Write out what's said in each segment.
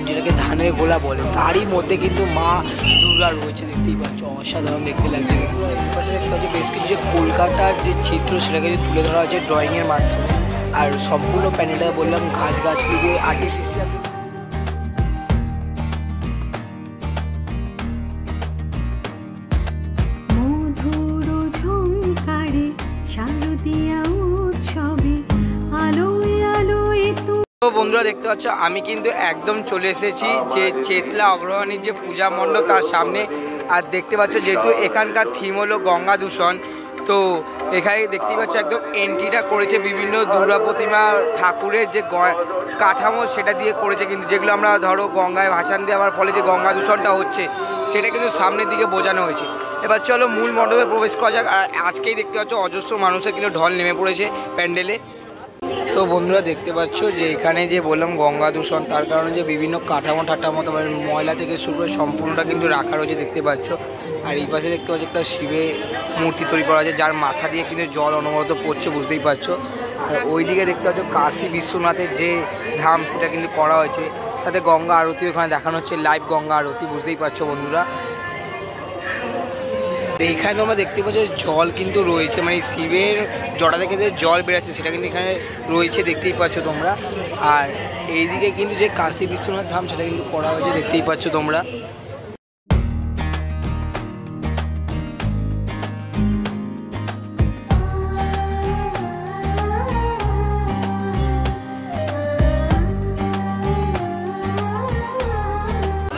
যেটাকে ধানের গোলা বলে, তারই মধ্যে কিন্তু মা দুর্গা রয়েছে, দেখতেই পাচ্ছ, অসাধারণ দেখতে লাগছে। পাশে দেখতে পাচ্ছ বেশ কিছু যে কলকাতার যে চিত্র সেটাকে তুলে ধরা হয়েছে ড্রয়িংয়ের মাধ্যমে। আর সম্পূর্ণ প্যানেলটা বললাম গাছগাছলি দিয়ে আর্টিফিশিয়াল। তো বন্ধুরা দেখতে পাচ্ছ আমি কিন্তু একদম চলে এসেছি যে চেতলা অগ্রহায়ণীর যে পূজা মণ্ডপ তার সামনে। আর দেখতে পাচ্ছ যেহেতু এখানকার থিম হলো গঙ্গা দূষণ, তো এখানে দেখতেই পাচ্ছ একদম এন্ট্রিটা করেছে বিভিন্ন দুর্গা প্রতিমা ঠাকুরের যে কাঠামো সেটা দিয়ে করেছে, কিন্তু যেগুলো আমরা ধরো গঙ্গায় ভাসান দেওয়ার ফলে যে গঙ্গা দূষণটা হচ্ছে সেটা কিন্তু সামনের দিকে বোঝানো হয়েছে। এবার চলো মূল মণ্ডপে প্রবেশ করা যাক। আর আজকেই দেখতে পাচ্ছ অজস্র মানুষের কিন্তু ঢল নেমে পড়েছে প্যান্ডেলে। তো বন্ধুরা দেখতে পাচ্ছ যে এখানে যে বললাম গঙ্গা দূষণ, তার কারণে যে বিভিন্ন কাঠামো তোমার ময়লা থেকে শুরু করে সম্পূর্ণটা কিন্তু রাখা রয়েছে দেখতে পাচ্ছ। আর এই পাশে দেখতে পাচ্ছ একটা শিবের মূর্তি তৈরি করা আছে যার মাথা দিয়ে কিন্তু জল অনবরত পড়ছে, বুঝতেই পারছো। আর ওই দিকে দেখতে পাচ্ছ কাশী বিশ্বনাথের যে ধাম সেটা কিন্তু করা হয়েছে, সাথে গঙ্গা আরতি ওখানে দেখানো হচ্ছে, লাইভ গঙ্গা আরতি, বুঝতেই পারছো বন্ধুরা। এইখানে তোমরা দেখতে পাচ্ছ জল কিন্তু রয়েছে, মানে শিবের জটা থেকে যে জল বেরোচ্ছে সেটা কিন্তু এখানে রয়েছে, দেখতেই পাচ্ছ তোমরা। আর এইদিকে কিন্তু যে কাশী বিশ্বনাথ ধাম সেটা কিন্তু করা হয়েছে, দেখতেই পাচ্ছ তোমরা।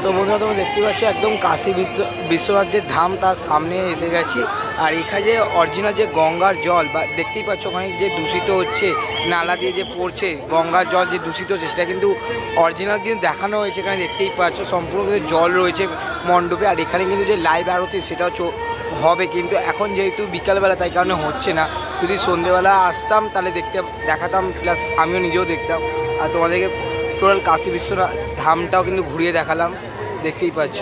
তো বন্ধুরা তোমরা দেখতে পাচ্ছ একদম কাশী বিশ্বনাথ যে ধাম তার সামনে এসে গেছি। আর এখানে যে অরিজিনাল যে গঙ্গার জল বা দেখতেই পাচ্ছ ওখানে যে দূষিত হচ্ছে নালা দিয়ে যে পড়ছে গঙ্গার জল যে দূষিত হচ্ছে সেটা কিন্তু অরিজিনাল কিন্তু দেখানো হয়েছে এখানে, দেখতেই পাচ্ছ সম্পূর্ণ কিন্তু জল রয়েছে মণ্ডপে। আর এখানে কিন্তু যে লাইভ আরতি সেটাও হবে, কিন্তু এখন যেহেতু বিকালবেলা তাই কারণে হচ্ছে না। যদি সন্ধ্যেবেলা আসতাম তাহলে দেখাতাম, প্লাস আমিও নিজেও দেখতাম। আর তোমাদেরকে টোটাল কাশী বিশ্বনাথ ধামটাও কিন্তু ঘুরিয়ে দেখালাম, দেখতেই পাচ্ছ।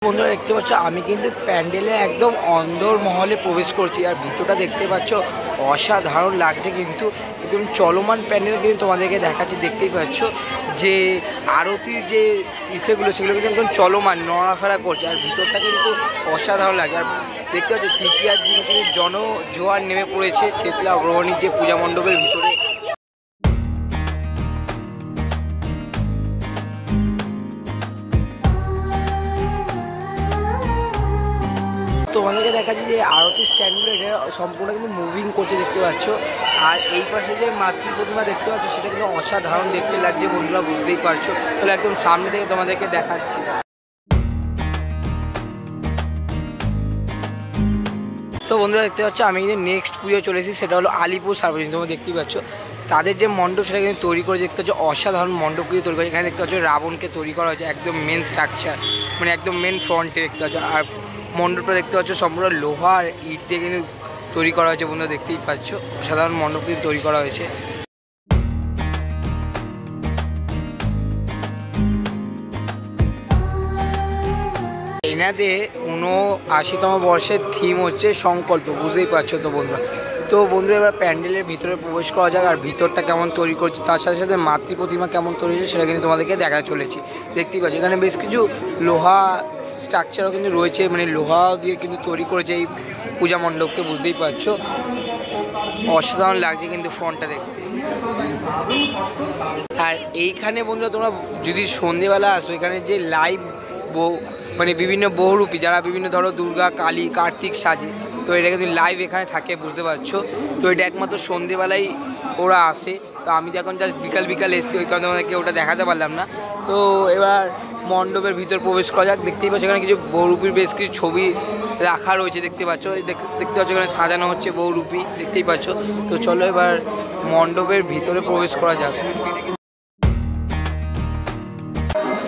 বন্ধুরা দেখতে পাচ্ছ আমি কিন্তু প্যান্ডেলে একদম অন্দর মহলে প্রবেশ করছি। আর ভিতরটা দেখতে পাচ্ছ অসাধারণ লাগছে, কিন্তু একদম চলমান প্যান্ডেল কিন্তু তোমাদেরকে দেখাচ্ছি, দেখতেই পাচ্ছ যে আরতির যে সেগুলো কিন্তু একদম চলমান নড়াফেরা করছে। আর ভিতরটা কিন্তু অসাধারণ লাগে। আর দেখতে পাচ্ছ তৃতীয়ার দিনে কিন্তু জনজোয়ার নেমে পড়েছে চেতলা অগ্রহায়ণীর যে পূজা মণ্ডপের ভিতরে। তোমাদেরকে দেখাচ্ছি যে আরতি স্ট্যান্ডগুলো এটা সম্পূর্ণ কিন্তু মুভিং করছে, দেখতে পাচ্ছ। আর এই পাশে যে মাতৃ প্রতিমা দেখতে পাচ্ছ সেটা কিন্তু অসাধারণ দেখতে লাগছে বন্ধুরা, বুঝতেই পারছো। তাহলে একদম সামনে থেকে তোমাদেরকে দেখাচ্ছি। তো বন্ধুরা দেখতে পাচ্ছ আমি কিন্তু নেক্সট পুজো চলে এসেছি, সেটা হলো আলিপুর সার্বজনীন। তোমরা দেখতেই পাচ্ছ তাদের যে মণ্ডপ সেটা কিন্তু তৈরি করে দেখতে পাচ্ছ অসাধারণ মণ্ডপ কিন্তু তৈরি করেছে। এখানে দেখতে পাচ্ছ রাবণকে তৈরি করা হয়েছে একদম মেন স্ট্রাকচার, মানে একদম মেন ফ্রন্টে দেখতে পাচ্ছ। আর মণ্ডপটা দেখতে পাচ্ছ সম্পূর্ণ লোহা আর ইট দিয়ে কিন্তু তৈরি করা হয়েছে বন্ধুরা, দেখতেই পাচ্ছ সাধারণ মণ্ডপ কিন্তু তৈরি করা হয়েছে। এনাদের ৭৯তম বর্ষের থিম হচ্ছে সংকল্প, বুঝতেই পারছো তো বন্ধুরা। তো বন্ধুরা এবার প্যান্ডেলের ভিতরে প্রবেশ করা যাক। আর ভিতরটা কেমন তৈরি করছে তার সাথে সাথে মাতৃ প্রতিমা কেমন তৈরি হয়েছে সেটা কিন্তু তোমাদেরকে দেখা চলেছি, দেখতেই পাচ্ছ। এখানে বেশ কিছু লোহা স্ট্রাকচারও কিন্তু রয়েছে, মানে লোহা দিয়ে কিন্তু তৈরি করেছে এই পূজা মণ্ডপকে, বুঝতেই পারছো। অসাধারণ লাগছে কিন্তু ফ্রন্টটা দেখতে। আর এইখানে বন্ধুরা তোমরা যদি সন্ধেবেলা আসো, এখানে যে লাইভ মানে বিভিন্ন বহুরূপী যারা বিভিন্ন ধরো দুর্গা কালী কার্তিক সাজে, তো এটা কিন্তু লাইভ এখানে থাকে, বুঝতে পারছো। তো এটা একমাত্র সন্ধেবেলাই ওরা আসে। তো আমি তো এখন জাস্ট বিকাল এসেছি, ওই কারণে তোমাদেরকে ওটা দেখাতে পারলাম না। তো এবার মণ্ডপের ভিতর প্রবেশ করা যাক। দেখতেই পাচ্ছ এখানে কিছু বহুরূপীর বেশ কিছু ছবি রাখা রয়েছে, দেখতে পাচ্ছ। দেখতে পাচ্ছ এখানে সাজানো হচ্ছে বহুরূপী, দেখতেই পাচ্ছ। তো চলো এবার মণ্ডপের ভিতরে প্রবেশ করা যাক।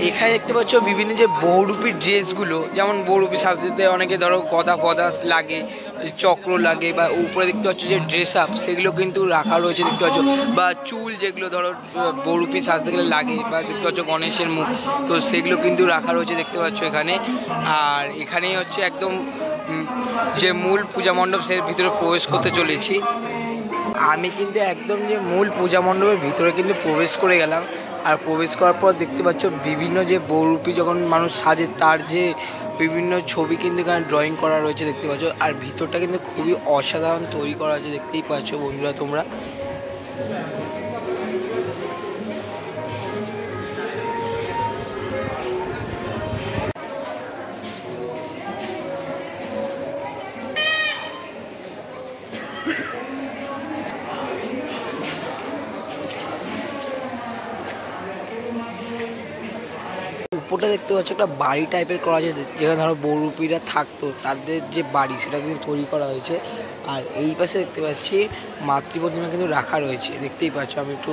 এখানে দেখতে পাচ্ছ বিভিন্ন যে বহুরূপী ড্রেসগুলো, যেমন বহুরূপী সাজতে অনেকে ধরো গদা ফদা লাগে, চক্র লাগে, বা উপরে দেখতে পাচ্ছ যে ড্রেস আপ সেগুলো কিন্তু রাখা রয়েছে, দেখতে পাচ্ছ। বা চুল যেগুলো ধরো বহুরূপী সাজতে গেলে লাগে, বা দেখতে পাচ্ছ গণেশের মুখ, তো সেগুলো কিন্তু রাখা রয়েছে, দেখতে পাচ্ছ এখানে। আর এখানেই হচ্ছে একদম যে মূল পূজা মণ্ডপ সে ভিতরে প্রবেশ করতে চলেছি। আমি কিন্তু একদম যে মূল পূজা মণ্ডপের ভিতরে কিন্তু প্রবেশ করে গেলাম। আর প্রবেশ করার পর দেখতে পাচ্ছ বিভিন্ন যে বহুরূপী যখন মানুষ সাজে তার যে বিভিন্ন ছবি কিন্তু এখানে ড্রয়িং করা রয়েছে দেখতে পাচ্ছ। আর ভিতরটা কিন্তু খুবই অসাধারণ তৈরি করা আছে, দেখতেই পাচ্ছ বন্ধুরা তোমরা। উপরটা দেখতে পাচ্ছ একটা বাড়ি টাইপের করা আছে, যেখানে ধরো বহুরূপীরা থাকতো তাদের যে বাড়ি সেটা কিন্তু তৈরি করা হয়েছে। আর এই পাশে দেখতে পাচ্ছি মাতৃ প্রতিমা কিন্তু রাখা রয়েছে, দেখতেই পাচ্ছ। আমি একটু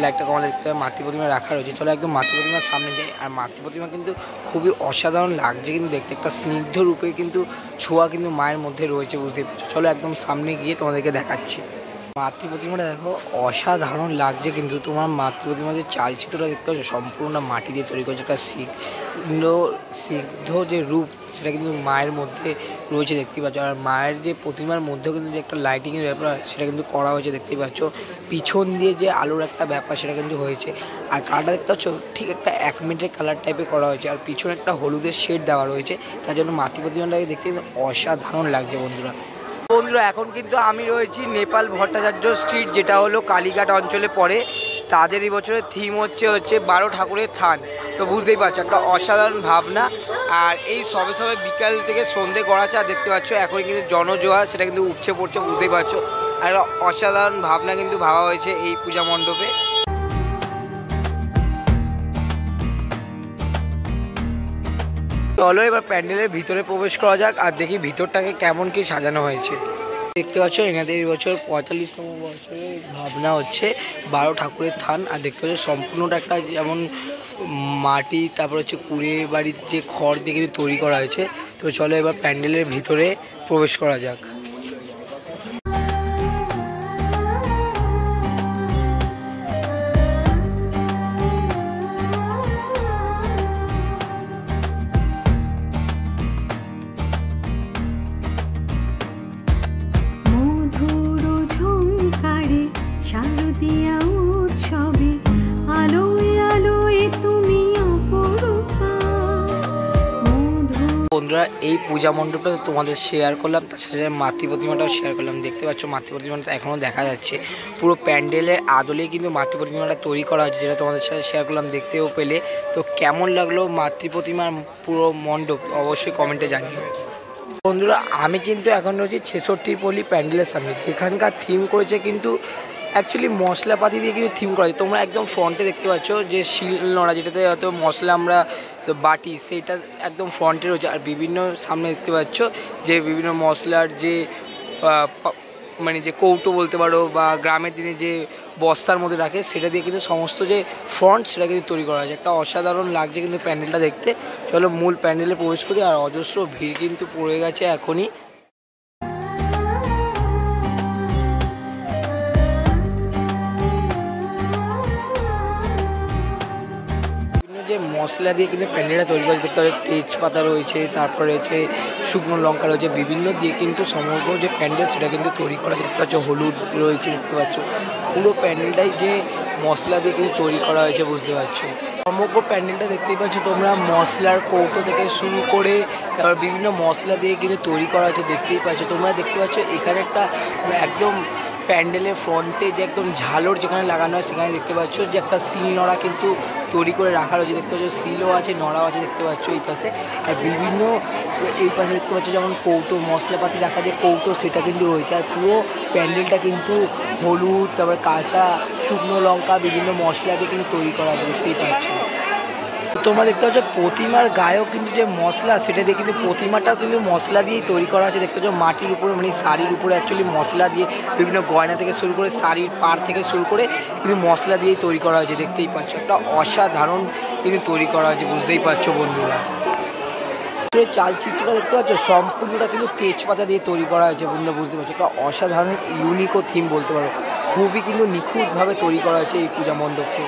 লাইটটা কমা দেখতে পাই, মাতৃ প্রতিমা রাখা রয়েছে। চলো একদম মাতৃ প্রতিমার সামনে যাই। আর মাতৃ প্রতিমা কিন্তু খুবই অসাধারণ লাগছে কিন্তু দেখতে, একটা স্নিগ্ধ রূপে কিন্তু ছোঁয়া কিন্তু মায়ের মধ্যে রয়েছে, বুঝতেই পারছো। চলো একদম সামনে গিয়ে তোমাদেরকে দেখাচ্ছি। মাতৃ প্রতিমাটা দেখো অসাধারণ লাগছে কিন্তু। তোমার মাতৃ প্রতিমা যে চালচিত্রটা দেখতে পাচ্ছ সম্পূর্ণ মাটি দিয়ে তৈরি করছে, একটা সিদ্ধ যে রূপ সেটা কিন্তু মায়ের মধ্যে রয়েছে, দেখতেই পাচ্ছ। আর মায়ের যে প্রতিমার মধ্যেও কিন্তু যে একটা লাইটিংয়ের ব্যাপার সেটা কিন্তু করা হয়েছে, দেখতেই পাচ্ছ। পিছন দিয়ে যে আলোর একটা ব্যাপার সেটা কিন্তু হয়েছে। আর কালারটা দেখতে পাচ্ছ ঠিক একটা 1 মিনিটের কালার টাইপের করা হয়েছে। আর পিছনে একটা হলুদের শেড দেওয়া রয়েছে, তার জন্য মাতৃ প্রতিমাটাকে দেখতে কিন্তু অসাধারণ লাগছে বন্ধুরা। এখন কিন্তু আমি রয়েছি নেপাল ভট্টাচার্য স্ট্রিট, যেটা হলো কালীঘাট অঞ্চলে পড়ে। তাদের এই বছরের থিম হচ্ছে 12 ঠাকুরের থান। তো বুঝতেই পারছো একটা অসাধারণ ভাবনা। আর এই সবে বিকাল থেকে সন্ধে গড়াচ্ছে, আর দেখতে পাচ্ছ এখন কিন্তু জনজোয়ার সেটা কিন্তু উপচে পড়ছে, বুঝতেই পারছো। আর অসাধারণ ভাবনা কিন্তু ভাবা হয়েছে এই পূজা মণ্ডপে। চলো এবার প্যান্ডেলের ভিতরে প্রবেশ করা যাক আর দেখি ভিতরটাকে কেমন কি সাজানো হয়েছে। দেখতে পাচ্ছ এনাদের এই বছর 45তম বছরে ভাবনা হচ্ছে 12 ঠাকুরের থান। আর দেখতে পাচ্ছ সম্পূর্ণটা একটা যেমন মাটি, তারপর হচ্ছে কুড়ে বাড়ির যে খড় দিয়ে কিন্তু তৈরি করা হয়েছে। তো চলো এবার প্যান্ডেলের ভিতরে প্রবেশ করা যাক। বন্ধুরা এই পূজা মণ্ডপটা তোমাদের শেয়ার করলাম, তার সাথে মাতৃ প্রতিমাটাও শেয়ার করলাম। দেখতে পাচ্ছ মাতৃ প্রতিমাটা এখনও দেখা যাচ্ছে, পুরো প্যান্ডেলের আদলেই কিন্তু মাতৃ প্রতিমাটা তৈরি করা হচ্ছে, যেটা তোমাদের সাথে শেয়ার করলাম, দেখতেও পেলে। তো কেমন লাগলো মাতৃ প্রতিমার পুরো মণ্ডপ অবশ্যই কমেন্টে জানিও। বন্ধুরা আমি কিন্তু এখন রয়েছি 66 পল্লী প্যান্ডেলের সামনে, যেখানকার থিম করেছে কিন্তু অ্যাকচুয়ালি মশলাপাতি দিয়ে কিন্তু থিম করা আছে। তোমরা একদম ফ্রন্টে দেখতে পাচ্ছ যে শিলনোড়া, যেটাতে হয়তো মশলা আমরা বাটি, সেইটা একদম ফ্রন্টে রয়েছে। আর বিভিন্ন সামনে দেখতে পাচ্ছ যে বিভিন্ন মশলার যে মানে যে কৌটো বলতে পারো, বা গ্রামের দিনে যে বস্তার মধ্যে রাখে, সেটা দিয়ে কিন্তু সমস্ত যে ফ্রন্ট সেটা কিন্তু তৈরি করা হয়েছে। একটা অসাধারণ লাগছে কিন্তু প্যান্ডেলটা দেখতে। চলো মূল প্যান্ডেলে প্রবেশ করি। আর অজস্র ভিড় কিন্তু পড়ে গেছে এখনই। যে মশলা দিয়ে কিন্তু প্যান্ডেলটা তৈরি করে, দেখতে পাচ্ছি তেজপাতা রয়েছে, তারপরে রয়েছে শুকনো লঙ্কা রয়েছে, বিভিন্ন দিয়ে কিন্তু সমগ্র যে প্যান্ডেল সেটা কিন্তু তৈরি করা। দেখতে পাচ্ছ হলুদ রয়েছে, দেখতে পাচ্ছ পুরো প্যান্ডেলটাই যে মশলা দিয়ে কিন্তু তৈরি করা হয়েছে, বুঝতে পারছো। সমগ্র প্যান্ডেলটা দেখতেই পাচ্ছ তোমরা, মশলার কৌটো থেকে শুরু করে তারপর বিভিন্ন মশলা দিয়ে কিন্তু তৈরি করা হয়েছে, দেখতেই পাচ্ছ তোমরা। দেখতে পাচ্ছ এখানে একটা একদম প্যান্ডেলের ফ্রন্টে যে একদম ঝালর যেখানে লাগানো হয়, সেখানে দেখতে পাচ্ছ যে একটা শিল নোড়া কিন্তু তৈরি করে রাখা রয়েছে, দেখতে পাচ্ছ শিলও আছে, নড়াও আছে, দেখতে পাচ্ছ এই পাশে। আর বিভিন্ন এই পাশে দেখতে পাচ্ছ যেমন কৌটো, মশলাপাতি রাখা যে কৌটো সেটা কিন্তু রয়েছে। আর পুরো প্যান্ডেলটা কিন্তু হলুদ, তারপরে কাঁচা শুকনো লঙ্কা, বিভিন্ন মশলা দিয়ে কিন্তু তৈরি করা আছে, দেখতেই পাচ্ছ। তোমরা দেখতে পাচ্ছ প্রতিমার গায়েও কিন্তু যে মশলা সেটা দিয়ে কিন্তু প্রতিমাটাও কিন্তু মশলা দিয়েই তৈরি করা আছে, দেখতে পাচ্ছ মাটির উপরে মানে শাড়ির উপরে অ্যাকচুয়ালি মশলা দিয়ে বিভিন্ন গয়না থেকে শুরু করে শাড়ির পাড় থেকে শুরু করে কিন্তু মশলা দিয়েই তৈরি করা হয়েছে, দেখতেই পাচ্ছ। একটা অসাধারণ কিন্তু তৈরি করা হয়েছে, বুঝতেই পারছো বন্ধুরা। চালচিত্রটা দেখতে পাচ্ছ সম্পূর্ণটা কিন্তু তেজপাতা দিয়ে তৈরি করা হয়েছে বন্ধুরা, বুঝতে পারছো। একটা অসাধারণ ইউনিক ও থিম বলতে পারো, খুবই কিন্তু নিখুঁতভাবে তৈরি করা হয়েছে এই পূজা মণ্ডপকে।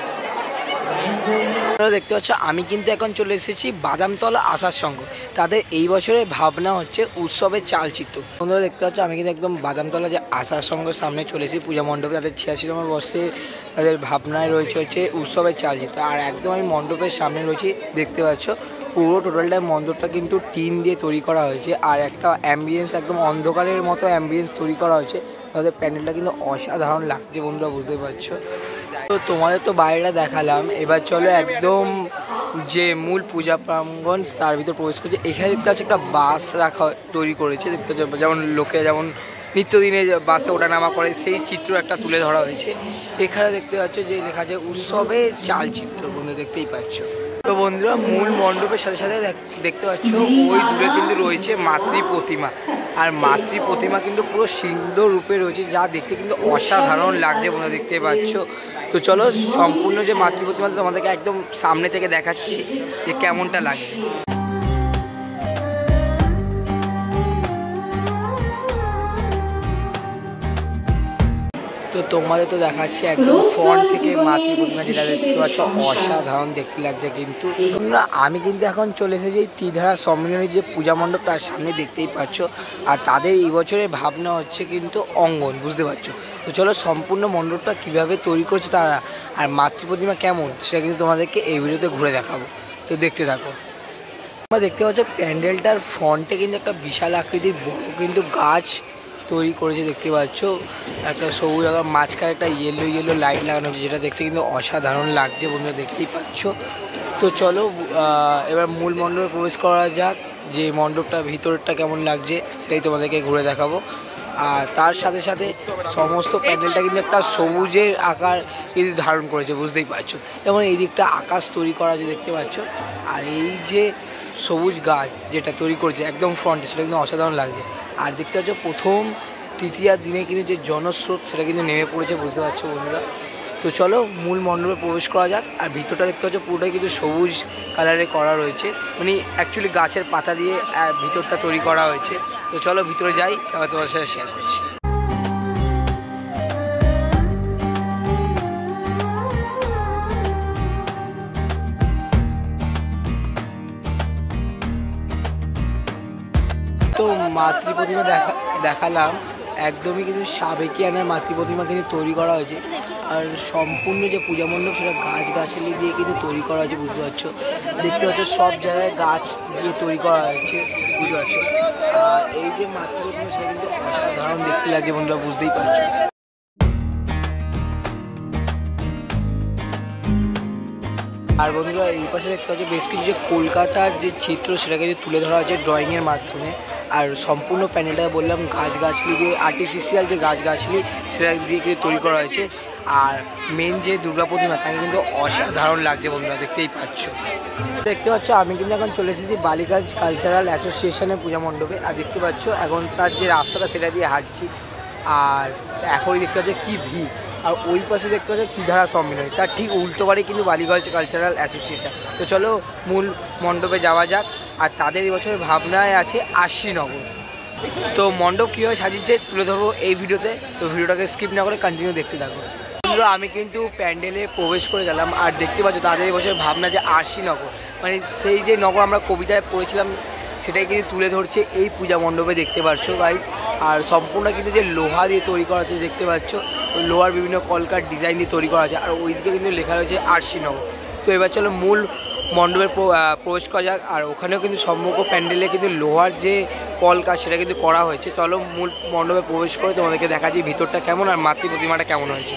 দেখতে পাচ্ছ আমি কিন্তু এখন চলে এসেছি বাদামতলা আশার সংঘ। তাদের এই বছরের ভাবনা হচ্ছে উৎসবের চালচিত্র। বন্ধুরা দেখতে পাচ্ছ আমি কিন্তু একদম বাদামতলা যে আশার সংঘের সামনে চলে এসেছি পূজা মণ্ডপে। তাদের 86তম বর্ষে তাদের ভাবনায় রয়েছে হচ্ছে উৎসবের চালচিত্র। আর একদম আমি মণ্ডপের সামনে রয়েছি। দেখতে পাচ্ছ পুরো টোটালটা মণ্ডপটা কিন্তু টিন দিয়ে তৈরি করা হয়েছে। আর একটা অ্যাম্বিয়েন্স একদম অন্ধকারের মতো অ্যাম্বিয়েন্স তৈরি করা হয়েছে। তাদের প্যান্ডেলটা কিন্তু অসাধারণ লাগছে বন্ধুরা, বুঝতে পারছো। তো তোমাদের তো বাইরেটা দেখালাম, এবার চলো একদম যে মূল পূজা প্রাঙ্গণ তার ভিতর প্রবেশ করছে। এখানে দেখতে পাচ্ছি একটা বাস রাখা তৈরি করেছে। দেখতে পাচ্ছ যেমন লোকে যেমন নিত্যদিনে বাসে ওঠানামা করে সেই চিত্র একটা তুলে ধরা হয়েছে। এখানে দেখতে পাচ্ছ যে লেখা আছে উৎসবের চালচিত্র, বন্ধু দেখতেই পাচ্ছ। তো বন্ধুরা মূল মণ্ডপের সাথে সাথে দেখতে পাচ্ছ ওই দূরে কিন্তু রয়েছে মাতৃ প্রতিমা। আর মাতৃ প্রতিমা কিন্তু পুরো সিংহ রূপে রয়েছে, যা দেখতে কিন্তু অসাধারণ লাগছে বন্ধুরা, দেখতে পাচ্ছ। তো চলো সম্পূর্ণ যে মাতৃ প্রতিমা তোমাদেরকে একদম সামনে থেকে দেখাচ্ছি যে কেমনটা লাগে। তো তোমাদের তো দেখাচ্ছে একদম ফ্রন্ট থেকে মাতৃ প্রতিমা, যেটা দেখতে পাচ্ছ অসাধারণ দেখতে লাগছে। কিন্তু আমি কিন্তু এখন চলে এসেছি এই ত্রিধারা সম্মিলনী যে পূজা মণ্ডপ তার সামনে, দেখতেই পাচ্ছ। আর তাদের এই বছরের ভাবনা হচ্ছে কিন্তু অঙ্গন, বুঝতে পারছো। তো চলো সম্পূর্ণ মণ্ডপটা কীভাবে তৈরি করছে তারা আর মাতৃ প্রতিমা কেমন সেটা কিন্তু তোমাদেরকে এই ভিডিওতে ঘুরে দেখাবো। তো দেখতে থাকো। তোমরা দেখতে পাচ্ছ প্যান্ডেলটার ফ্রন্টে কিন্তু একটা বিশাল আকৃতির বড় কিন্তু গাছ তৈরি করেছে, দেখতে পাচ্ছ। একটা সবুজ আকার মাঝখানে একটা ইয়েলো লাইট লাগানো হয়েছে, যেটা দেখতে কিন্তু অসাধারণ লাগছে বন্ধুরা, দেখতেই পাচ্ছ। তো চলো এবার মূল মণ্ডপে প্রবেশ করা যাক, যে মণ্ডপটা ভিতরটা কেমন লাগছে সেটাই তোমাদেরকে ঘুরে দেখাবো। আর তার সাথে সাথে সমস্ত প্যান্ডেলটা কিন্তু একটা সবুজের আকার কিন্তু ধারণ করেছে, বুঝতেই পারছো। যেমন এই দিকটা আকাশ তৈরি করা আছে, দেখতে পাচ্ছ। আর এই যে সবুজ গাছ যেটা তৈরি করেছে একদম ফ্রন্টে, সেটা কিন্তু অসাধারণ লাগছে। আর দেখতে পাচ্ছ প্রথম তৃতীয়ার দিনে কিন্তু যে জনস্রোত সেটা কিন্তু নেমে পড়েছে, বুঝতে পারছো বন্ধুরা। তো চলো মূল মণ্ডপে প্রবেশ করা যাক। আর ভিতরটা দেখতে পাচ্ছ পুরোটাই কিন্তু সবুজ কালারে করা রয়েছে, মানে অ্যাকচুয়ালি গাছের পাতা দিয়ে ভিতরটা তৈরি করা হয়েছে। তো চলো ভিতরে যাই, তারপর তোমার সাথে শেয়ার করছি। তো মাতৃ প্রতিমা দেখালাম, একদমই কিন্তু সাবেকিয়ানার মাতৃ প্রতিমা কিন্তু তৈরি করা হয়েছে। আর সম্পূর্ণ যে পূজা মণ্ডপ সেটা গাছগাছালি দিয়ে কিন্তু তৈরি করা হয়েছে, বুঝতে পারছো। দেখতে পাচ্ছ সব জায়গায় গাছ দিয়ে তৈরি করা হয়েছে, বুঝতে পারছো। আর এই যে মাতৃ প্রতিমা সেটা কিন্তু অসাধারণ দেখতে লাগে বন্ধুরা, বুঝতেই পারছো। আর বন্ধুরা এই পাশে দেখতে পাচ্ছি বেশ কিছু যে কলকাতার যে চিত্র সেটা কিন্তু তুলে ধরা হয়েছে ড্রয়িংয়ের মাধ্যমে। আর সম্পূর্ণ প্যানেলটা বললাম গাছগাছলি দিয়ে আর্টিফিশিয়াল যে গাছগাছলি সেটা দিয়ে কিন্তু তৈরি করা হয়েছে। আর মেন যে দুর্গা প্রতিমা তাকে কিন্তু অসাধারণ লাগছে বন্ধুরা, দেখতেই পাচ্ছ। দেখতে পাচ্ছ আমি কিন্তু এখন চলে এসেছি বালিগঞ্জ কালচারাল অ্যাসোসিয়েশনের পূজা মণ্ডপে। আর দেখতে পাচ্ছ এখন তার যে রাস্তাটা সেটা দিয়ে হাঁটছি। আর এখনই দেখতে পাচ্ছ কী ভিড়। আর ওই পাশে দেখতে পাচ্ছ ত্রিধারা সম্মিলনী, তার ঠিক উল্টো বাড়ি কিন্তু বালিগঞ্জ কালচারাল অ্যাসোসিয়েশন। তো চলো মূল মণ্ডপে যাওয়া যাক। আর তাদের এই বছরের ভাবনায় আছে আশিনগর। তো মণ্ডপ কীভাবে সাজিয়েছে তুলে ধরবো এই ভিডিওতে, তো ভিডিওটাকে স্কিপ না করে কন্টিনিউ দেখতে থাকবো। আমি কিন্তু প্যান্ডেলে প্রবেশ করে গেলাম। আর দেখতে পাচ্ছ তাদের এই বছরের ভাবনা যে আশিনগর, মানে সেই যে নগর আমরা কবিতায় পড়েছিলাম সেটাই কিন্তু তুলে ধরছে এই পূজা মণ্ডপে, দেখতে পাচ্ছ গাইজ। আর সম্পূর্ণ কিন্তু যে লোহা দিয়ে তৈরি করা আছে, দেখতে পাচ্ছ লোহার বিভিন্ন কলকার ডিজাইন দিয়ে তৈরি করা আছে। আর ওইদিকে কিন্তু লেখা রয়েছে আশিনগর। তো এবার চলো মূল মণ্ডপে প্রবেশ করা যাক। আর ওখানেও কিন্তু সম্মুখ প্যান্ডেলে কিন্তু লোহার যে কলকা সেটা কিন্তু করা হয়েছে। চলো মূল মণ্ডপে প্রবেশ করে তোমাদেরকে দেখাচ্ছি ভিতরটা কেমন আর মাতৃ প্রতিমাটা কেমন হয়েছে।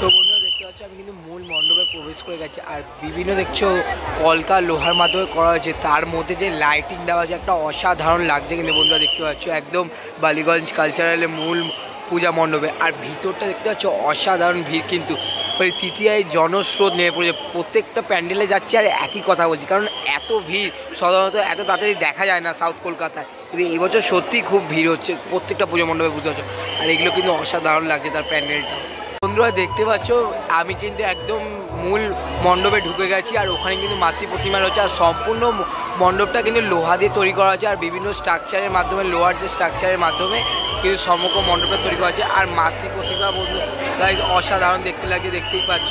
তো বন্ধুরা দেখতে পাচ্ছ আমি কিন্তু মূল মণ্ডপে প্রবেশ করে গেছি। আর বিভিন্ন দেখছো কলকা লোহার মাধ্যমে করা হয়েছে, তার মধ্যে যে লাইটিং দেওয়া আছে একটা অসাধারণ লাগছে কিন্তু বন্ধুরা, দেখতে পাচ্ছ একদম বালিগঞ্জ কালচারালের মূল পূজা মণ্ডপে। আর ভিতরটা দেখতে পাচ্ছ অসাধারণ ভিড়, কিন্তু ওই তৃতীয়ায় জনস্রোত নেমে পড়েছে। প্রত্যেকটা প্যান্ডেলে যাচ্ছে আর একই কথা বলছি, কারণ এত ভিড় সাধারণত এত তাড়াতাড়ি দেখা যায় না সাউথ কলকাতায়, কিন্তু এই বছর সত্যিই খুব ভিড় হচ্ছে প্রত্যেকটা পূজা মণ্ডপে, বুঝতে পারছো। আর এগুলো কিন্তু অসাধারণ লাগছে তার প্যান্ডেলটা। বন্ধুরা দেখতে পাচ্ছ আমি কিন্তু একদম মূল মণ্ডপে ঢুকে গেছি। আর ওখানে কিন্তু মাতৃ প্রতিমা রয়েছে। আর সম্পূর্ণ মণ্ডপটা কিন্তু লোহা দিয়ে তৈরি করা আছে। আর বিভিন্ন স্ট্রাকচারের মাধ্যমে, লোহার যে স্ট্রাকচারের মাধ্যমে কিন্তু সমগ্র মণ্ডপটা তৈরি করা আছে। আর মাতৃ প্রতিমা বন্ধু অসাধারণ দেখতে লাগে, দেখতেই পাচ্ছ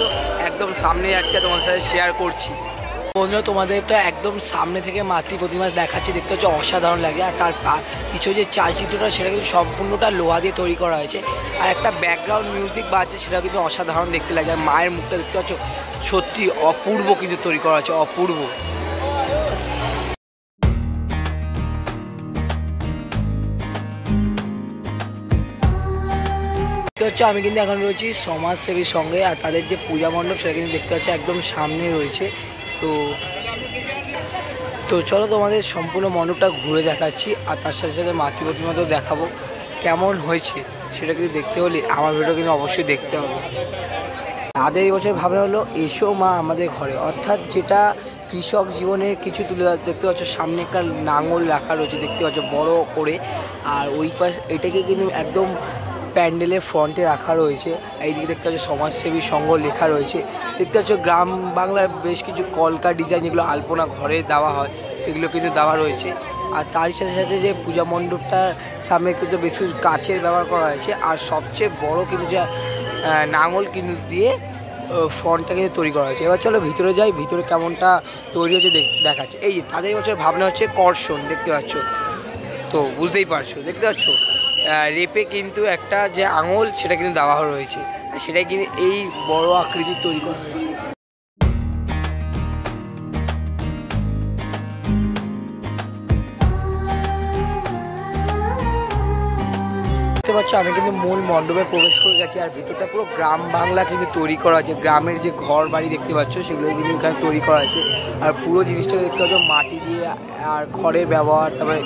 একদম সামনে যাচ্ছে, তোমাদের সাথে শেয়ার করছি। বন্ধুরা তোমাদের তো একদম সামনে থেকে মাতৃ প্রতিমা দেখাচ্ছি, দেখতে হচ্ছে অসাধারণ লাগে। আর তার কিছু যে চালচিত্রটা সেটা কিন্তু সম্পূর্ণটা লোহা দিয়ে তৈরি করা হয়েছে। আর একটা ব্যাকগ্রাউন্ড মিউজিক বাজছে, সেটা কিন্তু অসাধারণ দেখতে লাগে। আর মায়ের মুখটা দেখতে পাচ্ছ সত্যি অপূর্ব কিন্তু তৈরি করা হয়েছে, অপূর্ব। হচ্ছে আমি কিন্তু এখন রয়েছি সমাজসেবীর সঙ্গে, আর তাদের যে পূজা মণ্ডপ সেটা কিন্তু দেখতে পাচ্ছি একদম সামনে রয়েছে। তো চলো তোমাদের সম্পূর্ণ মণ্ডপটা ঘুরে দেখাচ্ছি, আর তার সাথে সাথে মাতৃ প্রতিমাতেও দেখাবো কেমন হয়েছে। সেটা কিন্তু দেখতে হলে আমার ভিডিও কিন্তু অবশ্যই দেখতে হবে। তাদের এই বছর ভাবনা হলো এসো মা আমাদের ঘরে, অর্থাৎ যেটা কৃষক জীবনের কিছু তুলে দেখতে পাচ্ছ। সামনে একটা নাঙল রাখা রয়েছে দেখতে পাচ্ছ বড় করে, আর ওই পাশ এটাকে কিন্তু একদম প্যান্ডেলের ফ্রন্টে রাখা রয়েছে। এইদিকে দেখতে পাচ্ছ সমাজসেবী সংঘ লেখা রয়েছে। দেখতে পাচ্ছ গ্রাম বাংলার বেশ কিছু কলকা ডিজাইন যেগুলো আলপনা ঘরে দেওয়া হয় সেগুলো কিন্তু দেওয়া রয়েছে। আর তার সাথে সাথে যে পূজা মণ্ডপটার সামনে কিন্তু বেশ কিছু কাচের ব্যবহার করা হয়েছে। আর সবচেয়ে বড় কিন্তু যে নাঙল কিন্তু দিয়ে ফ্রন্টটা কিন্তু তৈরি করা হয়েছে। এবার চলো ভিতরে যাই, ভিতরে কেমনটা তৈরি হচ্ছে দেখাচ্ছে। এই যে তাদের বছর ভাবনা হচ্ছে কর্ষণ, দেখতে পাচ্ছ তো, বুঝতেই পারছো, দেখতে পাচ্ছ রেপে কিন্তু একটা যে আঙুল সেটা কিন্তু দেওয়া রয়েছে, সেটাই কিন্তু এই বড় আকৃতির তৈরি করা হয়েছে। দেখতে পাচ্ছ আমি কিন্তু মূল মণ্ডপে প্রবেশ করে গেছি, আর ভিতরটা পুরো গ্রাম বাংলা কিন্তু তৈরি করা আছে। গ্রামের যে ঘর বাড়ি দেখতে পাচ্ছ সেগুলো কিন্তু এখানে তৈরি করা আছে। আর পুরো জিনিসটা দেখতে পাচ্ছ মাটি দিয়ে আর খড়ের ব্যবহার, তারপরে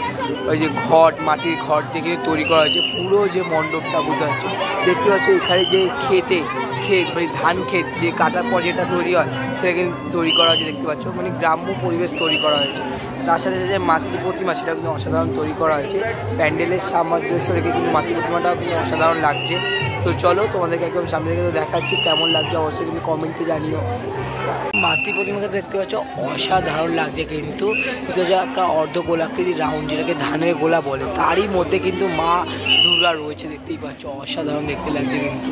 ওই যে ঘট, মাটির ঘর দিয়ে কিন্তু তৈরি করা হয়েছে। পুরো যে মণ্ডপটা বুঝতে পারছো, দেখতে পাচ্ছ এখানে যে ক্ষেত মানে ধান ক্ষেত যে কাটার পর যেটা তৈরি হয় সেটা কিন্তু তৈরি করা হয়েছে, দেখতে পাচ্ছ মানে গ্রাম্য পরিবেশ তৈরি করা হয়েছে। তার সাথে সাথে মাতৃ প্রতিমা সেটা কিন্তু অসাধারণ তৈরি করা হয়েছে। প্যান্ডেলের সামঞ্জস্য রেখে কিন্তু মাতৃ প্রতিমাটাও কিন্তু অসাধারণ লাগছে। তো চলো তোমাদেরকে একদম সামনে থেকে দেখাচ্ছি, কেমন লাগছে অবশ্যই কিন্তু কমেন্টে জানিও। মাতৃ প্রতিমাকে দেখতে পাচ্ছ অসাধারণ লাগছে কিন্তু, একটা অর্ধ গোলাকৃতি রাউন্ড যেটাকে ধানের গোলা বলে, তারই মধ্যে কিন্তু মা দুর্গা রয়েছে, দেখতেই পাচ্ছ অসাধারণ দেখতে লাগছে কিন্তু।